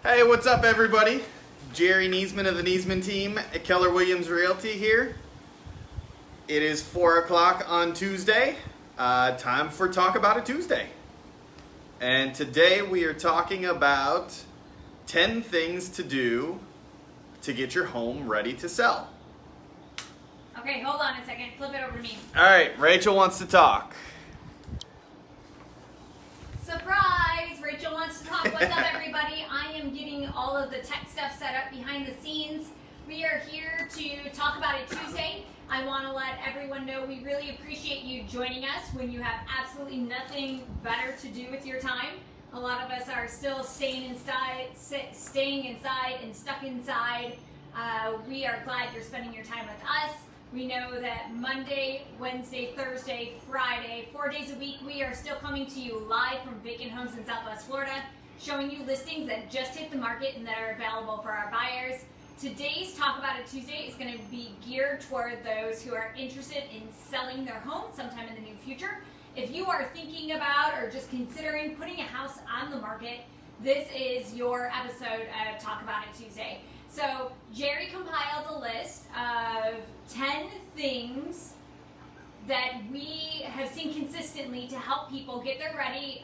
Hey, what's up everybody? Jerry Niesman of the Niesman team at Keller Williams Realty here. It is 4 o'clock on Tuesday. Time for Talk About a Tuesday. And today we are talking about 10 things to do to get your home ready to sell. Okay, hold on a second. Flip it over to me. All right, Rachel wants to talk. Surprise! Rachel wants to talk. What's up, everybody? I am getting all of the tech stuff set up behind the scenes. We are here to talk about it Tuesday. I want to let everyone know we really appreciate you joining us when you have absolutely nothing better to do with your time. A lot of us are still staying inside and stuck inside. We are glad you're spending your time with us. We know that Monday, Wednesday, Thursday, Friday, 4 days a week, we are still coming to you live from vacant homes in Southwest Florida, showing you listings that just hit the market and that are available for our buyers. Today's Talk About It Tuesday is going to be geared toward those who are interested in selling their home sometime in the near future. If you are thinking about or just considering putting a house on the market, this is your episode of Talk About It Tuesday. So Jerry compiled a list of 10 things that we have seen consistently to help people get their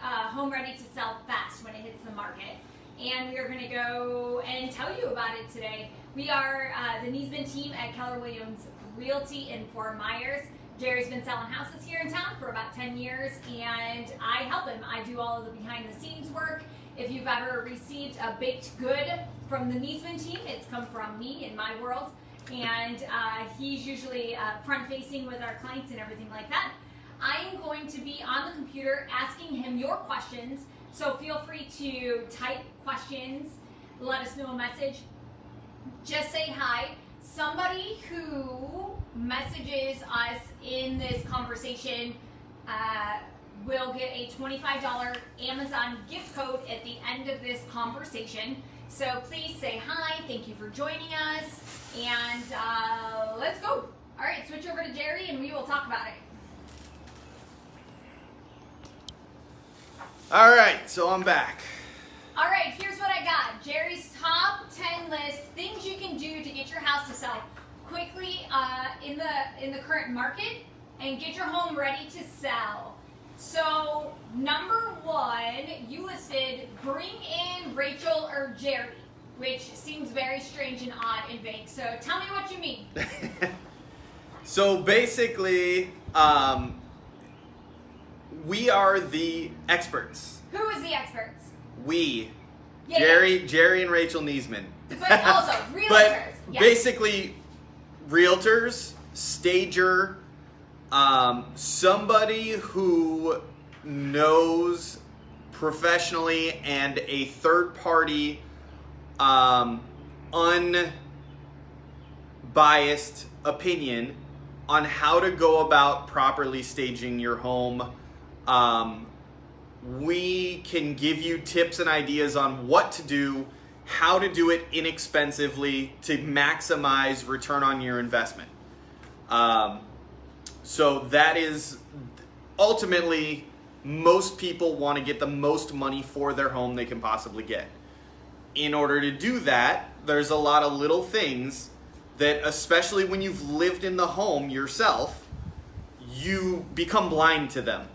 home ready to sell fast when it hits the market. And we are going to go and tell you about it today. We are the Niesman team at Keller Williams Realty in Fort Myers. Jerry's been selling houses here in town for about 10 years, and I help him. I do all of the behind-the-scenes work. If you've ever received a baked good from the Niesman team, it's come from me in my world. And he's usually front-facing with our clients and everything like that. I am going to be on the computer asking him your questions, so feel free to type questions, let us know a message. Just say hi. Somebody who messages us in this conversation will get a $25 Amazon gift code at the end of this conversation. So please say hi, thank you for joining us, and let's go. All right, switch over to Jerry and we will talk about it. All right, so I'm back. All right, here's what I got. Jerry's top 10 list, things you can do to get your house to sell quickly in the current market and get your home ready to sell. So number one, you listed bring in Rachel or Jerry, which seems very strange and odd and vague. So tell me what you mean. So basically, we are the experts. Who is the experts? We. Yeah, Jerry and Rachel Niesman. But also realtors. But yeah. basically, realtors, stager, somebody who knows professionally and a third party, unbiased opinion on how to go about properly staging your home. We can give you tips and ideas on what to do, how to do it inexpensively to maximize return on your investment. So that is ultimately, most people want to get the most money for their home they can possibly get. In order to do that, there's a lot of little things that, especially when you've lived in the home yourself, you become blind to them.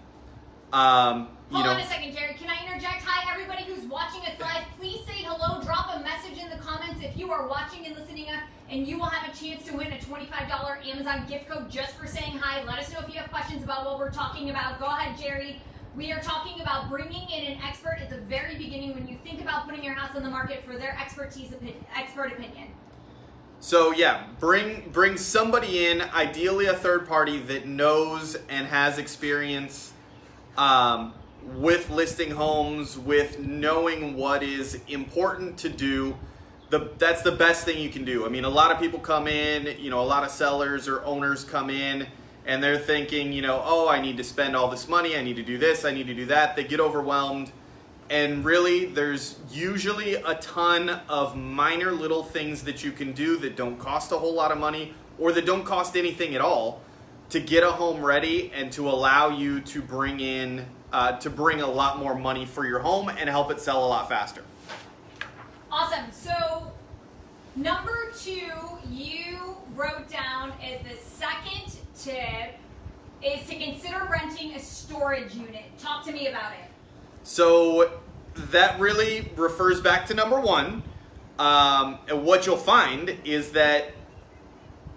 Hold on a second, Jerry. Can I interject? Hi, everybody who's watching us live. Please say hello. Drop a message in the comments if you are watching and listening, and you will have a chance to win a $25 Amazon gift code just for saying hi. Let us know if you have questions about what we're talking about. Go ahead, Jerry. We are talking about bringing in an expert at the very beginning when you think about putting your house on the market for their expert opinion. So yeah, bring somebody in, ideally a third party that knows and has experience with listing homes, with knowing what is important to do. That's the best thing you can do. I mean, a lot of people come in, a lot of sellers or owners come in and they're thinking, oh, I need to spend all this money, I need to do this, I need to do that. They get overwhelmed. And really, there's usually a ton of minor little things that you can do that don't cost a whole lot of money or that don't cost anything at all to get a home ready and to allow you to bring a lot more money for your home and help it sell a lot faster. Awesome. So number 2, you wrote down as the second tip is to consider renting a storage unit. Talk to me about it. So that really refers back to number 1. And what you'll find is that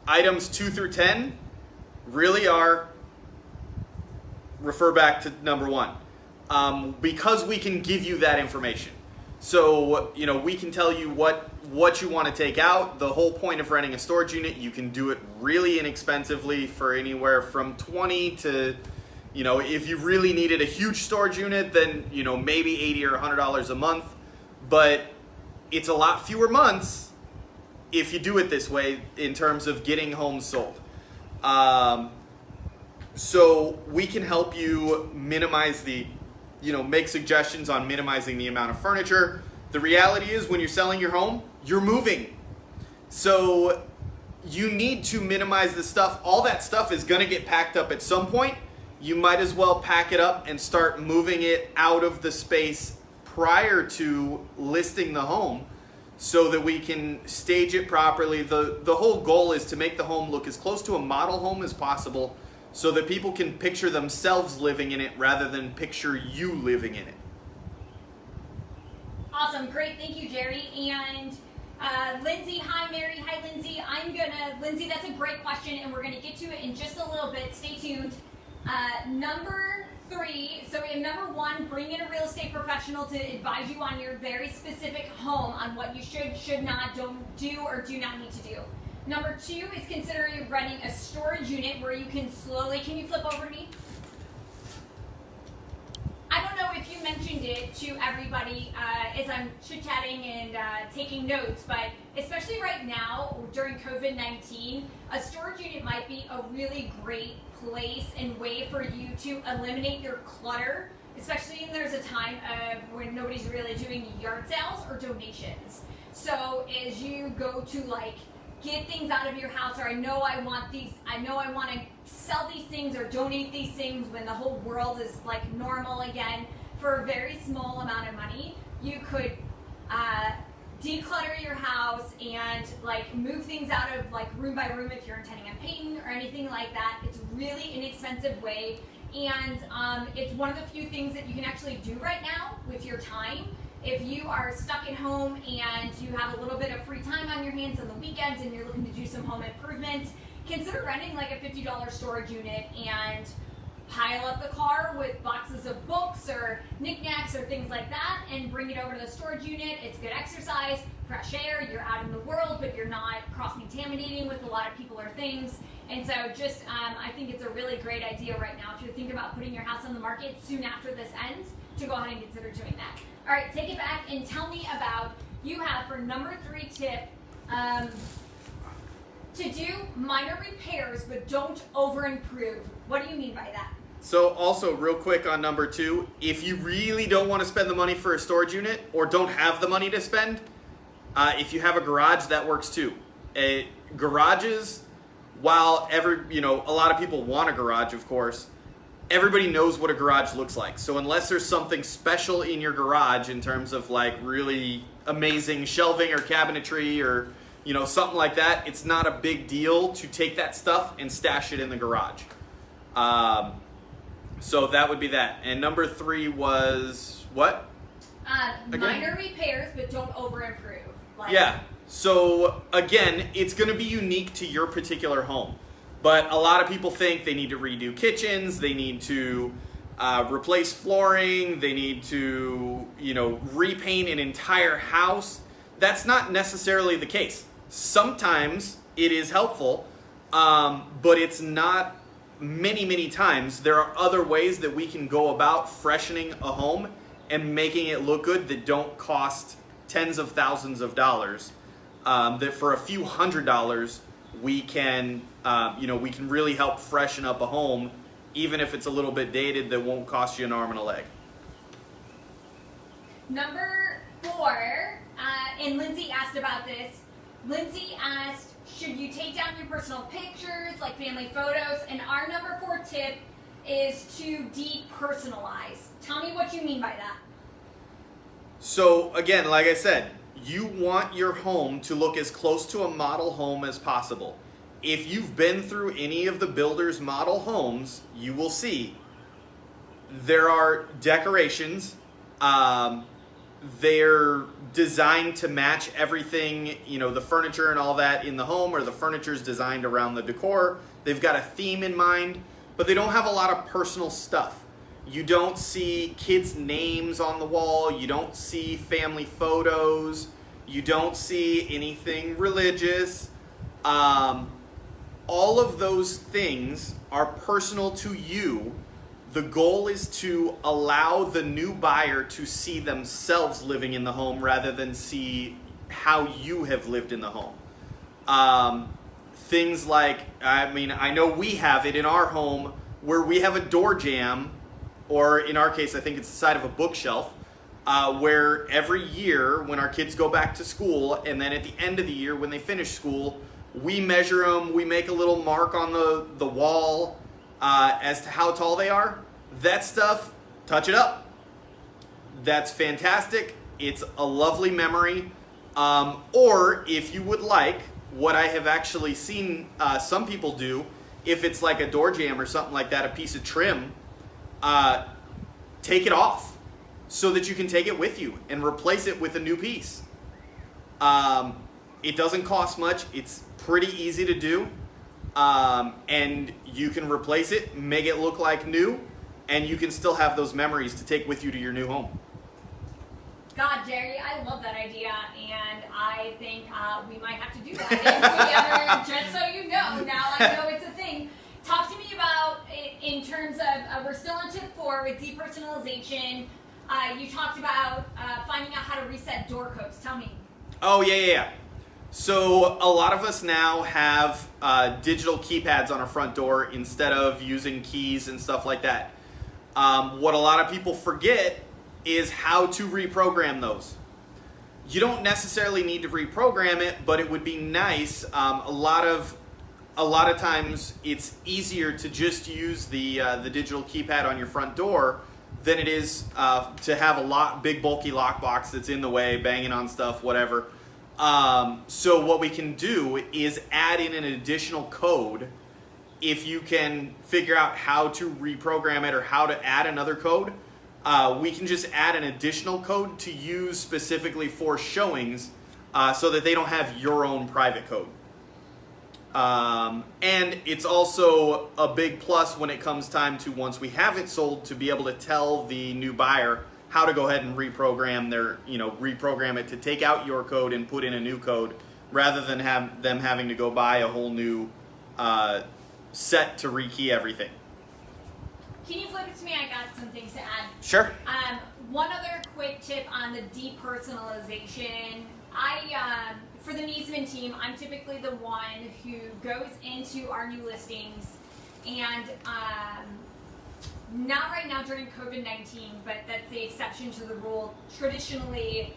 items 2 through 10 really refer back to number 1, because we can give you that information. So, we can tell you what you want to take out. The whole point of renting a storage unit, you can do it really inexpensively for anywhere from 20 to, if you really needed a huge storage unit, then, maybe $80 or $100 a month. But it's a lot fewer months if you do it this way in terms of getting homes sold. So we can help you minimize make suggestions on minimizing the amount of furniture. The reality is when you're selling your home, you're moving. So you need to minimize the stuff. All that stuff is going to get packed up at some point. You might as well pack it up and start moving it out of the space prior to listing the home so that we can stage it properly. The whole goal is to make the home look as close to a model home as possible so that people can picture themselves living in it rather than picture you living in it. Awesome, great, thank you, Jerry. And Lindsay, hi Mary, hi Lindsay. Lindsay, that's a great question and we're gonna get to it in just a little bit, stay tuned. Number 3, so we have number 1, bring in a real estate professional to advise you on your very specific home on what you should not, don't do, or do not need to do. Number 2 is considering renting a storage unit where you can can you flip over to me? I don't know if you mentioned it to everybody as I'm chit-chatting and taking notes, but especially right now during COVID-19, a storage unit might be a really great place and way for you to eliminate your clutter, especially when there's a time of when nobody's really doing yard sales or donations. So as you go to get things out of your house, or I know I want to sell these things or donate these things when the whole world is normal again, for a very small amount of money, you could declutter your house and move things out of room by room if you're intending on painting or anything like that. It's a really inexpensive way, and it's one of the few things that you can actually do right now with your time. If you are stuck at home and you have a little bit of free time on your hands on the weekends and you're looking to do some home improvements, consider renting a $50 storage unit and pile up the car with boxes of books or knickknacks or things like that and bring it over to the storage unit. It's good exercise, fresh air, you're out in the world, but you're not cross-contaminating with a lot of people or things. And so just, I think it's a really great idea right now if you're thinking about putting your house on the market soon after this ends to go ahead and consider doing that. All right, take it back and tell me about, you have for number 3 tip, to do minor repairs but don't over improve. What do you mean by that? So also real quick on number 2, if you really don't want to spend the money for a storage unit or don't have the money to spend, if you have a garage, that works too. Garages, while a lot of people want a garage, of course, everybody knows what a garage looks like. So unless there's something special in your garage in terms of really amazing shelving or cabinetry or something like that, it's not a big deal to take that stuff and stash it in the garage. So that would be that. And number 3 was what? Minor repairs, but don't over improve. Yeah. So again, it's going to be unique to your particular home. But a lot of people think they need to redo kitchens, they need to replace flooring, they need to, repaint an entire house. That's not necessarily the case. Sometimes it is helpful, but it's not many times. There are other ways that we can go about freshening a home and making it look good that don't cost tens of thousands of dollars. That for a few $100s, we can, we can really help freshen up a home, even if it's a little bit dated, that won't cost you an arm and a leg. Number 4, and Lindsay asked about this. Lindsay asked, should you take down your personal pictures, like family photos? And our number 4 tip is to depersonalize. Tell me what you mean by that. So again, like I said, you want your home to look as close to a model home as possible. If you've been through any of the builders' model homes, you will see there are decorations. They're designed to match everything, the furniture and all that in the home, or the furniture's designed around the decor. They've got a theme in mind, but they don't have a lot of personal stuff. You don't see kids' names on the wall. You don't see family photos. You don't see anything religious. All of those things are personal to you. The goal is to allow the new buyer to see themselves living in the home rather than see how you have lived in the home. Things like, I know we have it in our home where we have a door jamb, or in our case, I think it's the side of a bookshelf, where every year when our kids go back to school, and then at the end of the year when they finish school, we measure them, we make a little mark on the wall as to how tall they are. That stuff, touch it up. That's fantastic. It's a lovely memory. Or if you would like, what I have actually seen some people do, if it's like a door jamb or something like that, a piece of trim, take it off so that you can take it with you and replace it with a new piece. It doesn't cost much. It's pretty easy to do. And you can replace it, make it look like new, and you can still have those memories to take with you to your new home. God, Jerry, I love that idea, and I think we might have to do that together, just so you know. Now I know it's a thing. Talk to me about, in terms of, we're still on tip 4 with depersonalization. You talked about finding out how to reset door codes. Tell me. Oh, yeah. So a lot of us now have digital keypads on our front door instead of using keys and stuff like that. What a lot of people forget is how to reprogram those. You don't necessarily need to reprogram it, but it would be nice. A lot of times it's easier to just use the digital keypad on your front door than it is to have a big bulky lockbox that's in the way, banging on stuff, whatever. So what we can do is add in an additional code. If you can figure out how to reprogram it or how to add another code, we can just add an additional code to use specifically for showings so that they don't have your own private code. And it's also a big plus when it comes time to, once we have it sold, to be able to tell the new buyer how to go ahead and reprogram it to take out your code and put in a new code, rather than have them having to go buy a whole new set to rekey everything. Can you flip it to me? I got some things to add. Sure. One other quick tip on the depersonalization. For the Niesman team, I'm typically the one who goes into our new listings, and not right now during COVID-19, but that's the exception to the rule. Traditionally,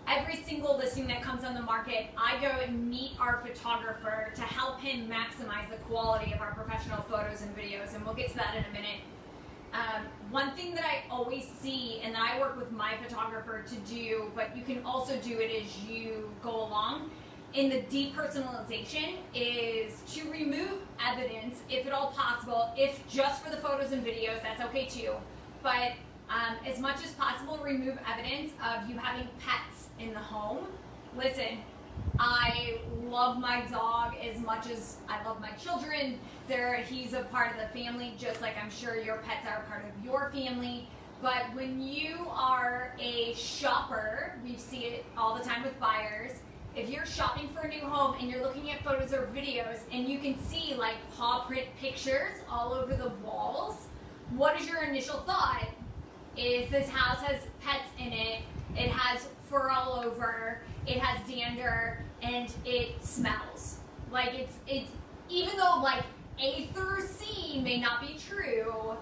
every single listing that comes on the market, I go and meet our photographer to help him maximize the quality of our professional photos and videos, and we'll get to that in a minute. One thing that I always see, and that I work with my photographer to do, but you can also do it as you go along, in the depersonalization, is to remove evidence, if at all possible. If just for the photos and videos, that's okay too. But as much as possible, remove evidence of you having pets in the home. Listen, I love my dog as much as I love my children. He's a part of the family, just like I'm sure your pets are a part of your family. But when you are a shopper, we see it all the time with buyers. If you're shopping for a new home and you're looking at photos or videos and you can see like paw print pictures all over the walls, what is your initial thought? Is this house has pets in it, it has fur all over, it has dander, and it smells. Like it's even though like A through C may not be true,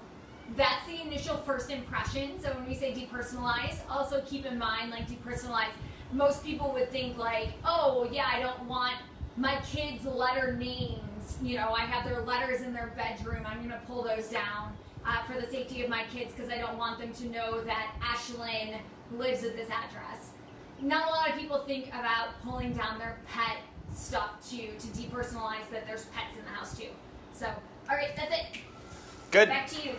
that's the initial first impression. So when we say depersonalized, also keep in mind, like, depersonalized, most people would think like, oh yeah, I don't want my kids' letter names, I have their letters in their bedroom, I'm gonna pull those down for the safety of my kids because I don't want them to know that Ashlyn lives at this address. not a lot of people think about pulling down their pet stuff to depersonalize that there's pets in the house too. So, all right, that's it. Good. Back to you.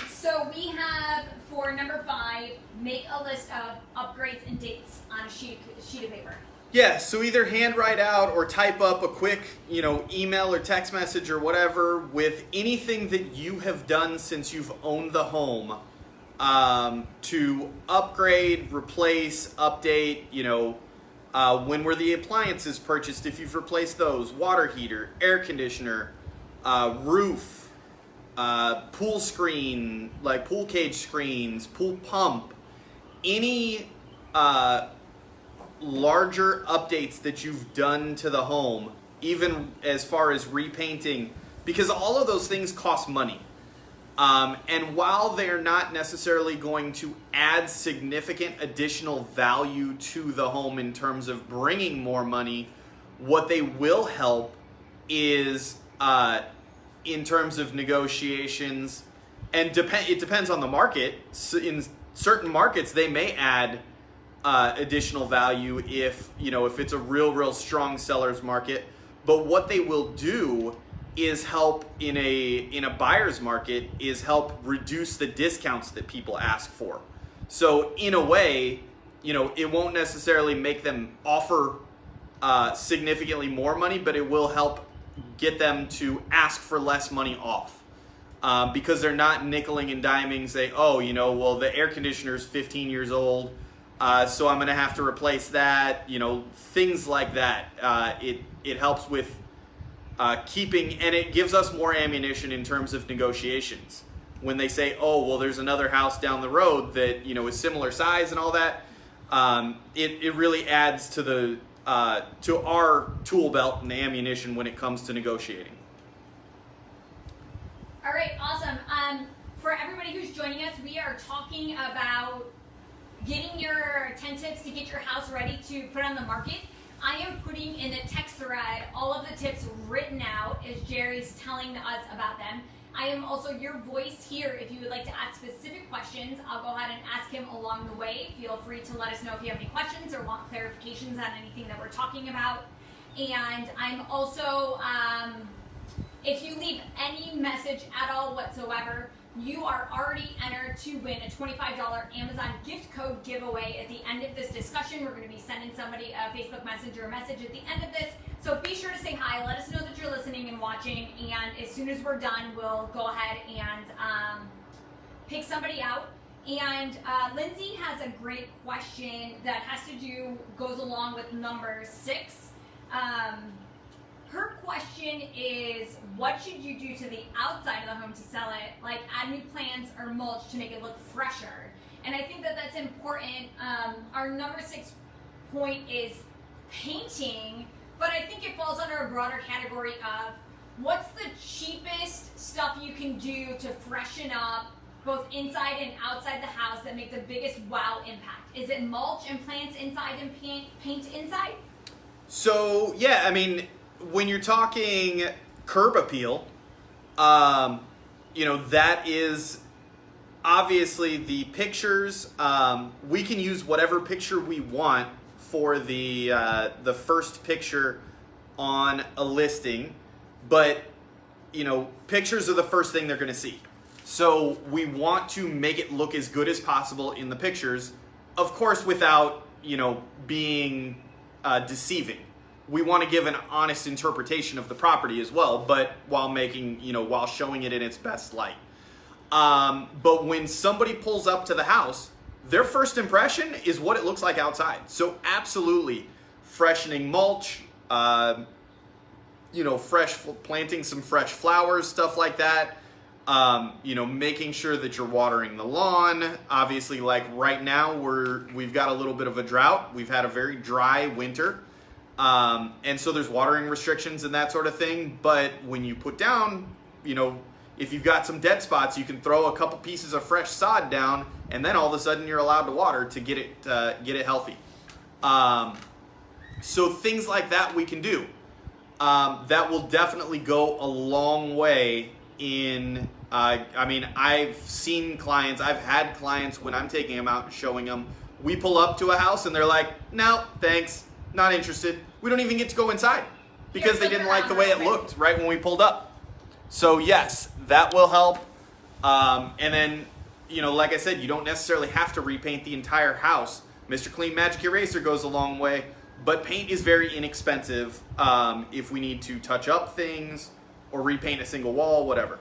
So we have, for number 5, make a list of upgrades and dates on a sheet of paper. Yeah, so either handwrite out or type up a quick, email or text message or whatever with anything that you have done since you've owned the home to upgrade, replace, update, when were the appliances purchased, if you've replaced those, water heater, air conditioner, roof, pool screen, like pool cage screens, pool pump, any larger updates that you've done to the home, even as far as repainting, because all of those things cost money. And while they're not necessarily going to add significant additional value to the home in terms of bringing more money, what they will help is in terms of negotiations, and it depends on the market. So in certain markets, they may add additional value if it's a real strong seller's market. But what they will do is help in a buyer's market is help reduce the discounts that people ask for. So in a way, it won't necessarily make them offer significantly more money, but it will help get them to ask for less money off because they're not nickeling and diming, say, well, the air conditioner is 15 years old, so I'm going to have to replace that, things like that. It helps with keeping, and it gives us more ammunition in terms of negotiations. When they say, there's another house down the road that, is similar size and all that, it really adds to to our tool belt and ammunition when it comes to negotiating. All right, awesome. For everybody who's joining us, we are talking about getting your 10 tips to get your house ready to put on the market. I am putting in the text thread all of the tips written out as Jerry's telling us about them. I am also your voice here. If you would like to ask specific questions, I'll go ahead and ask him along the way. Feel free to let us know if you have any questions or want clarifications on anything that we're talking about. And I'm also, if you leave any message at all whatsoever, you are already entered to win a $25 Amazon gift code giveaway at the end of this discussion. We're going to be sending somebody a Facebook Messenger message at the end of this. So be sure to say hi, let us know that you're listening and watching, and as soon as we're done, we'll go ahead and pick somebody out. And Lindsay has a great question that goes along with number 6. Her question is, what should you do to the outside of the home to sell it? Like add new plants or mulch to make it look fresher. And I think that that's important. Our number 6 point is painting, but I think it falls under a broader category of what's the cheapest stuff you can do to freshen up both inside and outside the house that make the biggest wow impact? Is it mulch and plants inside and paint inside? So, yeah, I mean, when you're talking curb appeal, that is obviously the pictures. We can use whatever picture we want for the first picture on a listing, but pictures are the first thing they're going to see. So we want to make it look as good as possible in the pictures, of course, without being deceiving. We want to give an honest interpretation of the property as well, but while while showing it in its best light. But when somebody pulls up to the house, their first impression is what it looks like outside. So absolutely, freshening mulch, planting some fresh flowers, stuff like that. Making sure that you're watering the lawn. Obviously, like right now, we've got a little bit of a drought. We've had a very dry winter. And so there's watering restrictions and that sort of thing. But when you put down, if you've got some dead spots, you can throw a couple pieces of fresh sod down, and then all of a sudden you're allowed to water to get it healthy. So things like that we can do. That will definitely go a long way in I mean, I've seen clients, I've had clients when I'm taking them out and showing them, we pull up to a house and they're like, no, thanks, not interested. We don't even get to go inside because they didn't like the way it looked right when we pulled up. So yes, that will help. And then, you know, like I said, you don't necessarily have to repaint the entire house. Mr. Clean Magic Eraser goes a long way, but paint is very inexpensive if we need to touch up things or repaint a single wall, whatever.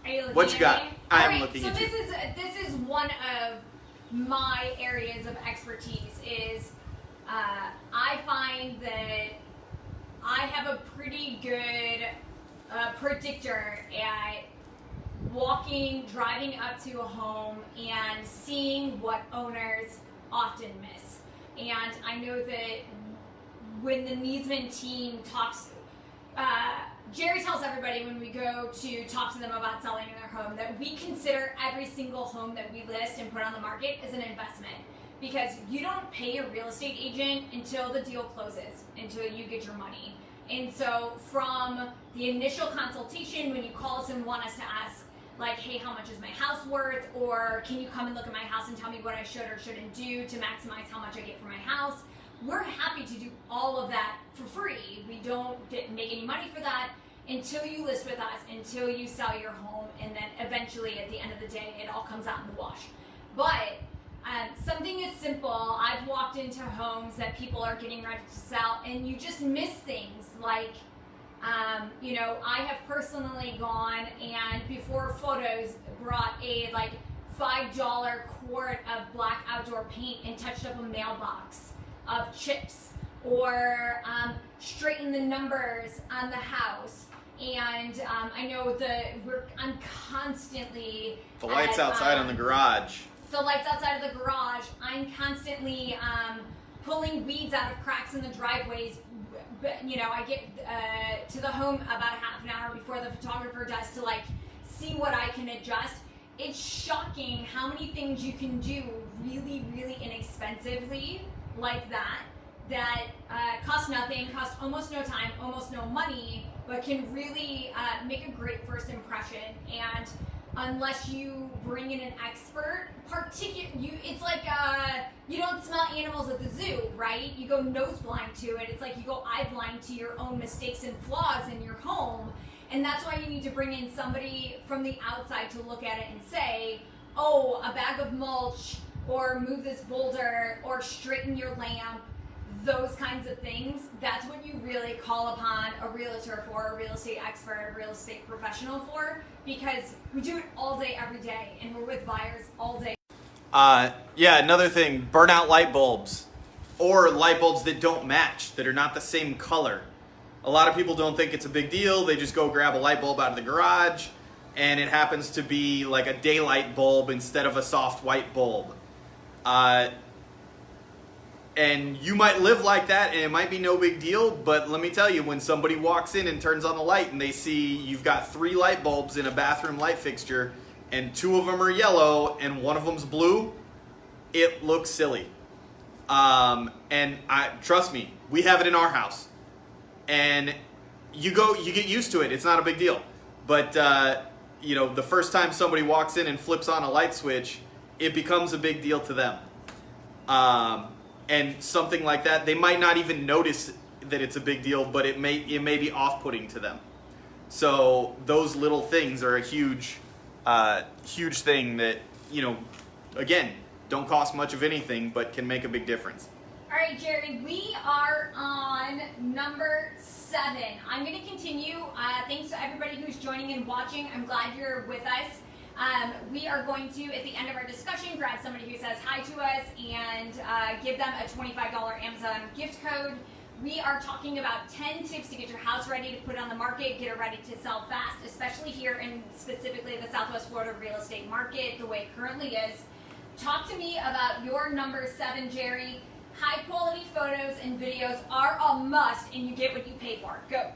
Are you looking What you got? I am looking so at you. this is one of my areas of expertise. Is I find that I have a pretty good predictor at driving up to a home and seeing what owners often miss. And I know that when the Niesman team talks, Jerry tells everybody when we go to talk to them about selling their home that we consider every single home that we list and put on the market as an investment, because you don't pay a real estate agent until the deal closes, until you get your money. And so from the initial consultation, when you call us and want us to ask, like, hey, how much is my house worth? Or can you come and look at my house and tell me what I should or shouldn't do to maximize how much I get for my house? We're happy to do all of that for free. We don't make any money for that until you list with us, until you sell your home, and then eventually at the end of the day, it all comes out in the wash. But something as simple, I've walked into homes that people are getting ready to sell, and you just miss things like, you know, I have personally gone and before photos brought a like $5 quart of black outdoor paint and touched up a mailbox of chips, or straighten the numbers on the house. And I know I'm constantly The lights outside on the garage. The lights outside of the garage. I'm constantly pulling weeds out of cracks in the driveways. You know, I get to the home about a half an hour before the photographer does to like see what I can adjust. It's shocking how many things you can do really, really inexpensively like that cost nothing, cost almost no time, almost no money, but can really make a great first impression. And unless you bring in an expert, it's like you don't smell animals at the zoo, right? You go nose blind to it. It's like you go eye blind to your own mistakes and flaws in your home. And that's why you need to bring in somebody from the outside to look at it and say, oh, a bag of mulch, or move this boulder, or straighten your lamp, those kinds of things. That's what you really call upon a realtor for, a real estate expert, a real estate professional for, because we do it all day, every day, and we're with buyers all day. Yeah, another thing, burnout light bulbs, or light bulbs that don't match, that are not the same color. A lot of people don't think it's a big deal. They just go grab a light bulb out of the garage, and it happens to be like a daylight bulb instead of a soft white bulb. And you might live like that and it might be no big deal, but let me tell you, when somebody walks in and turns on the light and they see you've got 3 light bulbs in a bathroom light fixture and 2 of them are yellow and 1 of them's blue, it looks silly. And trust me, we have it in our house. And you get used to it. It's not a big deal. But you know, the first time somebody walks in and flips on a light switch, it becomes a big deal to them. And something like that, they might not even notice that it's a big deal, but it may be off-putting to them. So those little things are a huge thing that, you know, again, don't cost much of anything, but can make a big difference. All right, Jerry, we are on number 7. I'm going to continue. Thanks to everybody who's joining and watching. I'm glad you're with us. We are going to, at the end of our discussion, grab somebody who says hi to us and give them a $25 Amazon gift code. We are talking about 10 tips to get your house ready to put on the market, get it ready to sell fast, especially here in specifically the Southwest Florida real estate market, the way it currently is. Talk to me about your number 7, Jerry. High quality photos and videos are a must, and you get what you pay for. Go.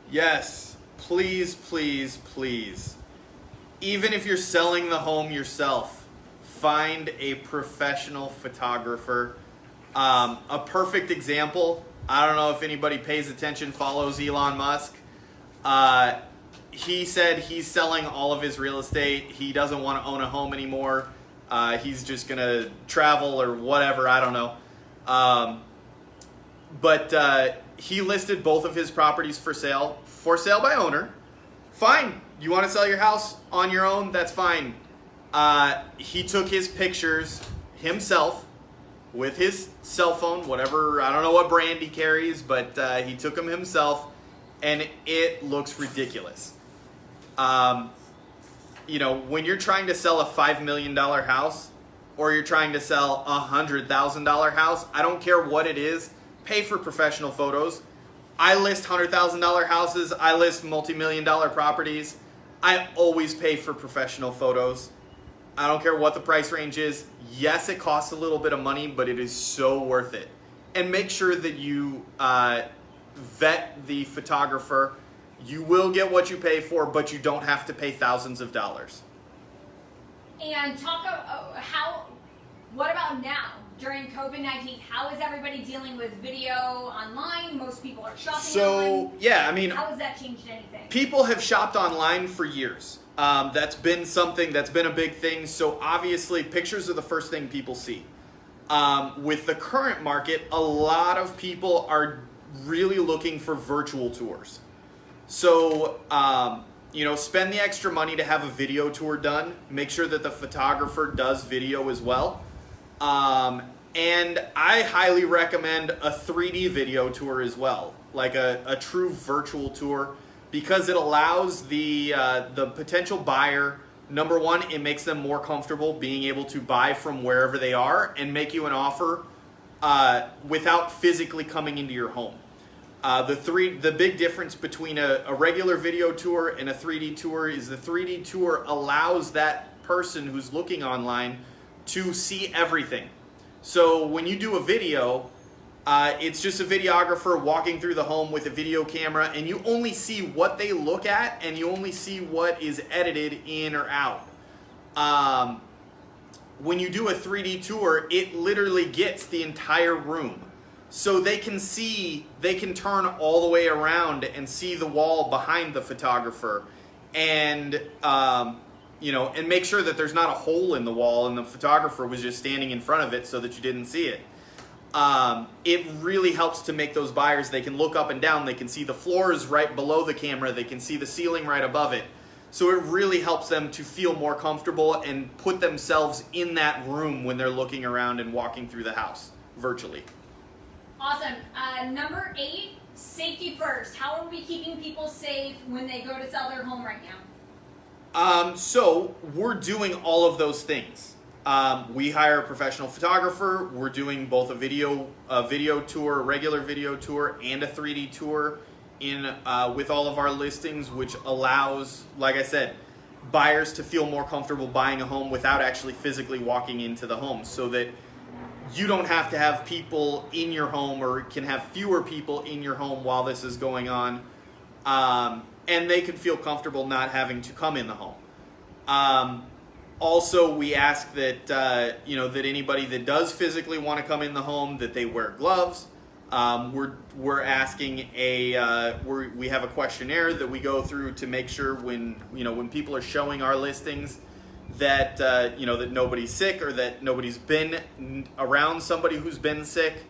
Yes, please, please, please. Even if you're selling the home yourself, find a professional photographer. A perfect example, I don't know if anybody pays attention, follows Elon Musk. he said he's selling all of his real estate. He doesn't want to own a home anymore. He's just going to travel or whatever. I don't know. But he listed both of his properties for sale by owner. Fine. You want to sell your house on your own? That's fine. He took his pictures himself with his cell phone, whatever, I don't know what brand he carries, but he took them himself, and it looks ridiculous. You know, when you're trying to sell a $5 million house, or you're trying to sell a $100,000 house, I don't care what it is, pay for professional photos. I list $100,000 houses, I list multi-million-dollar properties. I always pay for professional photos. I don't care what the price range is. Yes, it costs a little bit of money, but it is so worth it. And make sure that you vet the photographer. You will get what you pay for, but you don't have to pay thousands of dollars. And what about now, during COVID-19? How is everybody dealing with video online? Most people are shopping online. Yeah, I mean, how has that changed anything? People have shopped online for years. That's been something that's been a big thing. So obviously, pictures are the first thing people see. With the current market, a lot of people are really looking for virtual tours. So, you know, spend the extra money to have a video tour done. Make sure that the photographer does video as well. And I highly recommend a 3D video tour as well, like a true virtual tour, because it allows the potential buyer, number one, it makes them more comfortable being able to buy from wherever they are and make you an offer without physically coming into your home. The big difference between a regular video tour and a 3D tour is the 3D tour allows that person who's looking online to see everything. So when you do a video, it's just a videographer walking through the home with a video camera, and you only see what they look at, and you only see what is edited in or out. When you do a 3D tour, it literally gets the entire room. So they can turn all the way around and see the wall behind the photographer, and you know, and make sure that there's not a hole in the wall and the photographer was just standing in front of it so that you didn't see it. It really helps to make those buyers, they can look up and down, they can see the floors right below the camera, they can see the ceiling right above it. So it really helps them to feel more comfortable and put themselves in that room when they're looking around and walking through the house virtually. Awesome. Number 8, safety first. How are we keeping people safe when they go to sell their home right now? So we're doing all of those things. We hire a professional photographer. We're doing both a video tour, a regular video tour, and a 3D tour with all of our listings, which allows, like I said, buyers to feel more comfortable buying a home without actually physically walking into the home, so that you don't have to have people in your home, or can have fewer people in your home while this is going on. And they can feel comfortable not having to come in the home. Also, we ask that you know, that anybody that does physically want to come in the home, that they wear gloves. We're asking we have a questionnaire that we go through to make sure when people are showing our listings that you know, that nobody's sick, or that nobody's been around somebody who's been sick.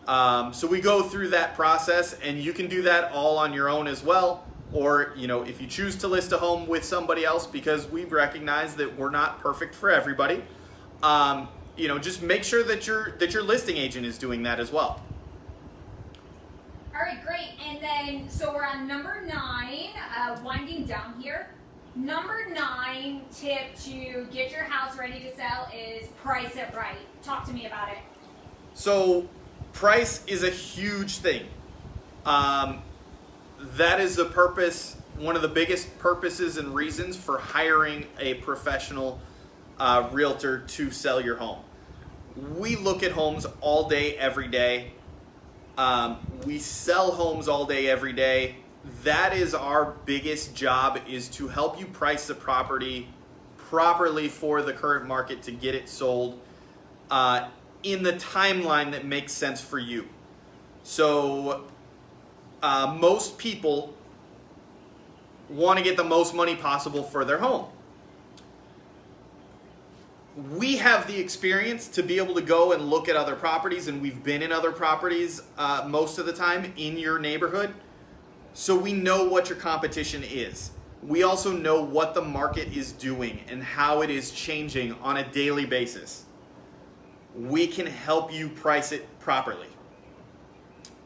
So we go through that process, and you can do that all on your own as well. Or, you know, if you choose to list a home with somebody else, because we recognize that we're not perfect for everybody, you know, just make sure that your listing agent is doing that as well. All right, great. And then, so we're on number 9, winding down here. Number 9 tip to get your house ready to sell is price it right. Talk to me about it. So price is a huge thing. That is the purpose, one of the biggest purposes and reasons for hiring a professional realtor to sell your home. We look at homes all day, every day. We sell homes all day, every day. That is our biggest job, is to help you price the property properly for the current market to get it sold in the timeline that makes sense for you. So most people want to get the most money possible for their home. We have the experience to be able to go and look at other properties, and we've been in other properties most of the time in your neighborhood. So we know what your competition is. We also know what the market is doing and how it is changing on a daily basis. We can help you price it properly.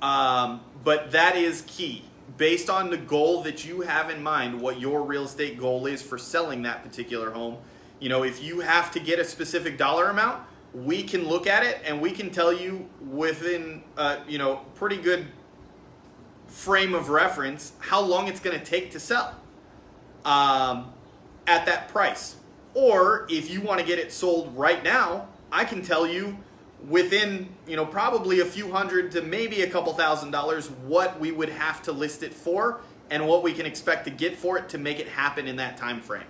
But that is key. Based on the goal that you have in mind, what your real estate goal is for selling that particular home. You know, if you have to get a specific dollar amount, we can look at it and we can tell you within, pretty good frame of reference how long it's going to take to sell at that price. Or if you want to get it sold right now, I can tell you within, probably a few hundred to maybe a couple $1,000s what we would have to list it for and what we can expect to get for it to make it happen in that time frame.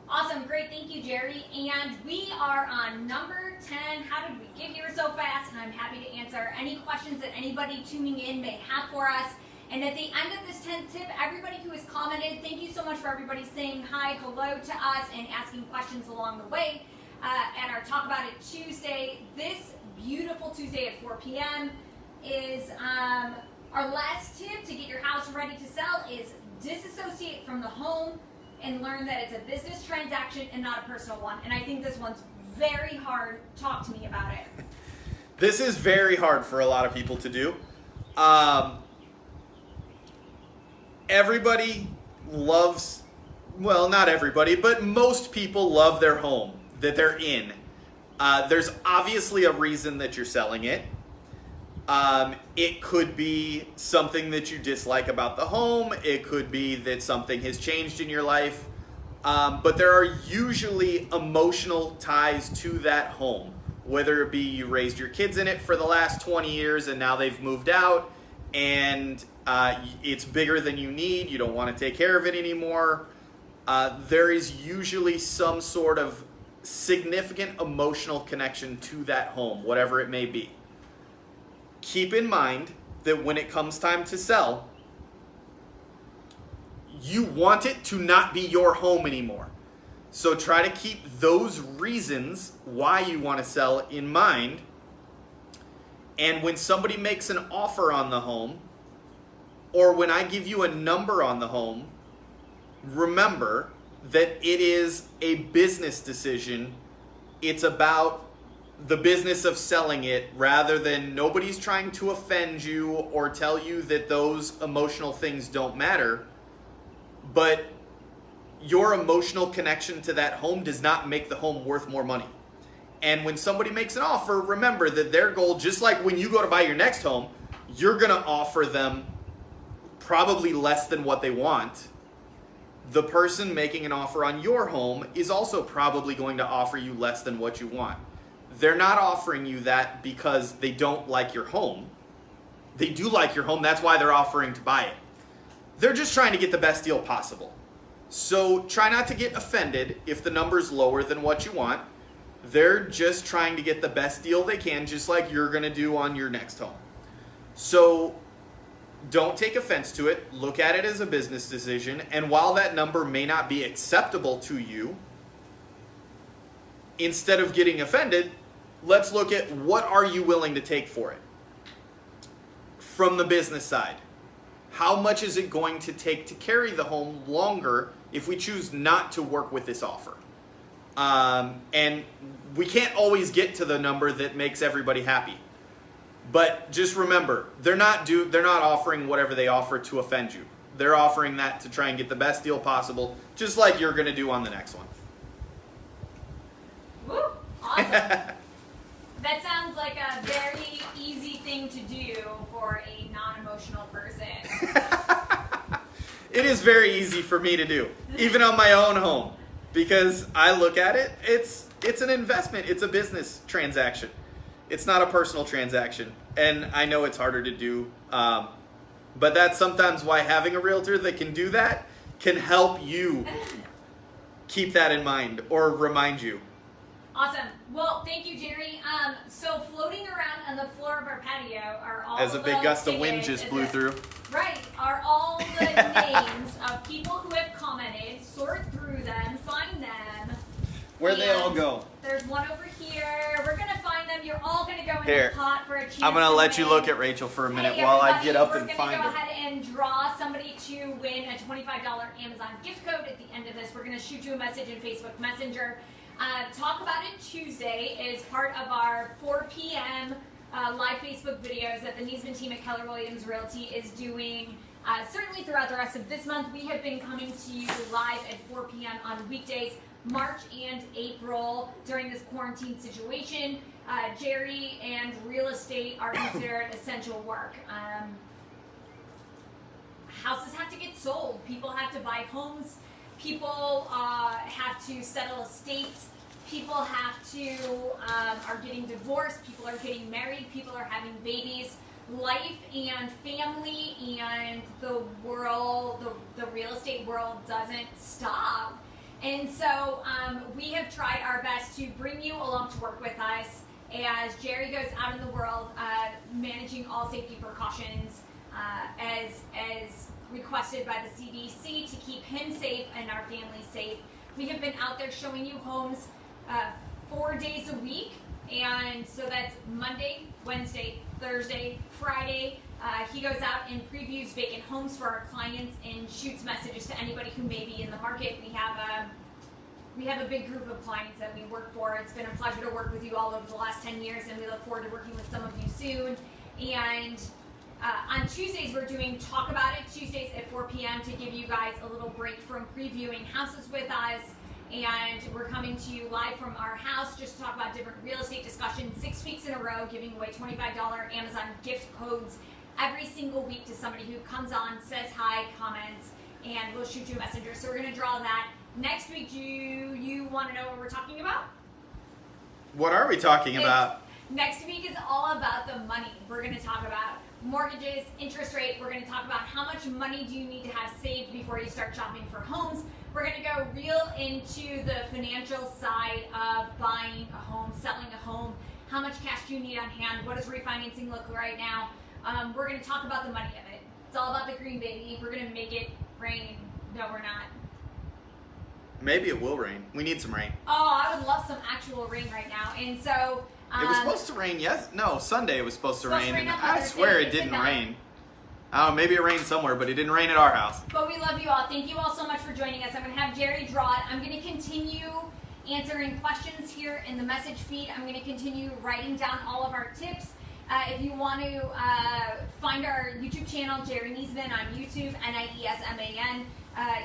Awesome, great, thank you, Jerry. And we are on number 10. How did we get here so fast? And I'm happy to answer any questions that anybody tuning in may have for us. And at the end of this 10th tip, everybody who has commented, thank you so much for everybody saying hi, hello to us, and asking questions along the way at our Talk About It Tuesday. This beautiful Tuesday at 4 p.m. is our last tip to get your house ready to sell is disassociate from the home and learn that it's a business transaction and not a personal one. And I think this one's very hard. Talk to me about it. This is very hard for a lot of people to do. Everybody loves, well, not everybody, but most people love their home that they're in. There's obviously a reason that you're selling it. It could be something that you dislike about the home. It could be that something has changed in your life. But there are usually emotional ties to that home, whether it be you raised your kids in it for the last 20 years and now they've moved out and it's bigger than you need. You don't want to take care of it anymore. There is usually some sort of significant emotional connection to that home, whatever it may be. Keep in mind that when it comes time to sell, you want it to not be your home anymore. So try to keep those reasons why you want to sell in mind. And when somebody makes an offer on the home, or when I give you a number on the home, remember that it is a business decision. It's about the business of selling it, rather than nobody's trying to offend you or tell you that those emotional things don't matter. But your emotional connection to that home does not make the home worth more money. And when somebody makes an offer, remember that their goal, just like when you go to buy your next home, you're going to offer them probably less than what they want. The person making an offer on your home is also probably going to offer you less than what you want. They're not offering you that because they don't like your home. They do like your home. That's why they're offering to buy it. They're just trying to get the best deal possible. So try not to get offended if the number's lower than what you want. They're just trying to get the best deal they can, just like you're going to do on your next home. So don't take offense to it. Look at it as a business decision. And while that number may not be acceptable to you, instead of getting offended, let's look at what are you willing to take for it. From the business side, how much is it going to take to carry the home longer if we choose not to work with this offer? And we can't always get to the number that makes everybody happy. But just remember, they're not offering whatever they offer to offend you. They're offering that to try and get the best deal possible, just like you're going to do on the next one. Woo! Awesome. That sounds like a very easy thing to do for a non-emotional person. It is very easy for me to do, even on my own home, because I look at it, it's an investment, it's a business transaction. It's not a personal transaction, and I know it's harder to do, but that's sometimes why having a realtor that can do that can help you keep that in mind or remind you. Awesome. Well, thank you, Jerry. So floating around on the floor of our patio are all as a big gust of wind just blew through. Right. Are all the names of people who have commented, sort through them, find them. Where'd they all go? There's one over here. We're going to find them. You're all going to go in Here. the pot for a chance. I'm going to to let you win. look at Rachel for a minute Hey, while I everybody, get up we're and gonna find go her. ahead and draw somebody to win a $25 Amazon gift code at the end of this. We're going to shoot you a message in Facebook Messenger. Talk About It Tuesday is part of our 4 p.m. Live Facebook videos that the Niesman team at Keller Williams Realty is doing. Certainly throughout the rest of this month, we have been coming to you live at 4 p.m. on weekdays, March and April during this quarantine situation. Jerry and real estate are considered essential work. Houses have to get sold. People have to buy homes. People have to settle estates. People have to are getting divorced. People are getting married. People are having babies. Life and family and the world, the real estate world doesn't stop. And so we have tried our best to bring you along to work with us as Jerry goes out in the world managing all safety precautions as requested by the CDC to keep him safe and our family safe. We have been out there showing you homes 4 days a week, and so that's Monday, Wednesday, Thursday, Friday. He goes out and previews vacant homes for our clients and shoots messages to anybody who may be in the market. We have a big group of clients that we work for. It's been a pleasure to work with you all over the last 10 years, and we look forward to working with some of you soon. And on Tuesdays, we're doing Talk About It Tuesdays at 4 p.m. to give you guys a little break from previewing houses with us. And we're coming to you live from our house just to talk about different real estate discussions 6 weeks in a row, giving away $25 Amazon gift codes every single week to somebody who comes on, says hi, comments, and we'll shoot you a messenger. So we're going to draw that. Next week, do you want to know what we're talking about? What are we talking about? Next week is all about the money. We're going to talk about mortgages, interest rate. We're going to talk about how much money do you need to have saved before you start shopping for homes. We're going to go real into the financial side of buying a home, selling a home. How much cash do you need on hand? What does refinancing look like right now? We're going to talk about the money of it. It's all about the green, baby. We're going to make it rain. No, we're not. Maybe it will rain. We need some rain. Oh, I would love some actual rain right now. And so It was supposed to rain, Sunday it was supposed to rain, and on I Thursday. swear it It didn't did not. rain. Oh, maybe it rained somewhere, but it didn't rain at our house. But we love you all. Thank you all so much for joining us. I'm going to have Jerry draw it. I'm going to continue answering questions here in the message feed. I'm going to continue writing down all of our tips. If you want to find our YouTube channel, Jerry Niesman on YouTube, Niesman.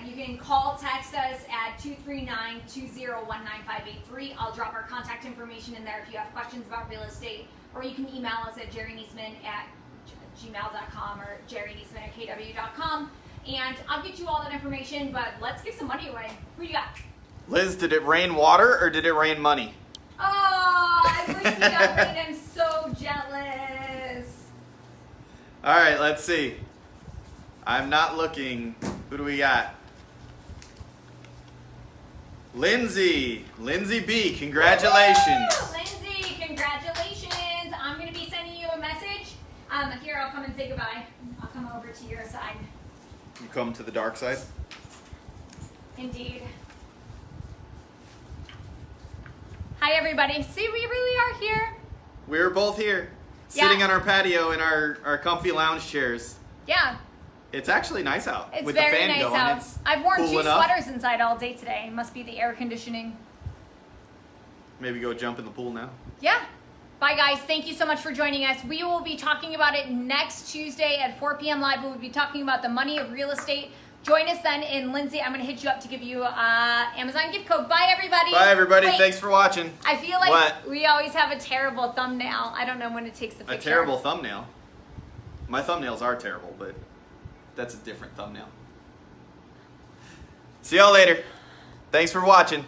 You can call, text us at 239-201-9583. I'll drop our contact information in there if you have questions about real estate, or you can email us at jerryniesman@gmail.com or jerryniesman@kw.com, and I'll get you all that information. But let's give some money away. Who you got? Liz, did it rain water or did it rain money? Oh, I wish we got rain. I'm so jealous. All right, let's see. I'm not looking. Who do we got? Lindsay B, congratulations. Woo! Lindsay, congratulations. I'm going to be sending you a message. Here, I'll come and say goodbye. I'll come over to your side. You come to the dark side? Indeed. Hi, everybody. See, we really are here. We're both here, Yeah. sitting on our patio in our comfy lounge chairs. Yeah, It's actually nice out it's with very the fan nice going. out. It's I've worn cool 2 enough. sweaters inside all day today. It must be the air conditioning. Maybe go jump in the pool now. Yeah. Bye, guys. Thank you so much for joining us. We will be talking about it next Tuesday at 4 p.m. live. We will be talking about the money of real estate. Join us then. And Lindsay, I'm going to hit you up to give you Amazon gift code. Bye, everybody. Bye, everybody. Wait, Thanks for watching. I feel like What? we always have a terrible thumbnail. I don't know when it takes the A picture. terrible thumbnail. My thumbnails are terrible, but that's a different thumbnail. See y'all later. Thanks for watching.